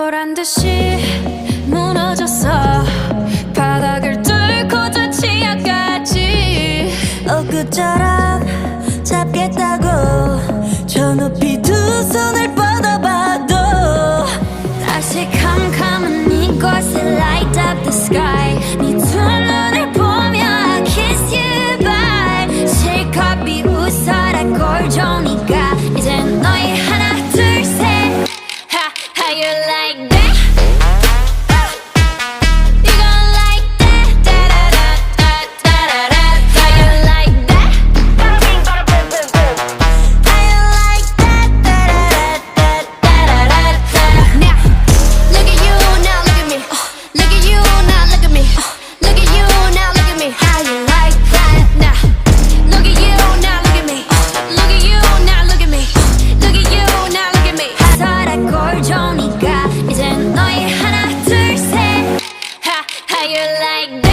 보란 듯이 무너졌어. 바닥을 뚫고 저 치아까지 엊그처럼 잡겠다고 저 높이 두 손을 뻗어봐도 다시 캄캄한 이곳에 light up the sky. 네 두 눈을 보며 I kiss you bye. 실컷 비웃어라 꼴종이가 이젠 너희 하나 둘 셋. How you like that? You gon' like that? Da-da-da-da-da-da-da. How you like that? How you like that? Da-da-da-da-da-da-da. Now, look at you, now look at me. Look at you, now look at me. Look at you, now look at me. How you like that? Now, look at you, now look at me. Look at you, now look at me. Look at you, now look at me. 서라 꼴종이가 이젠 너희 하나 둘 셋. How you like that?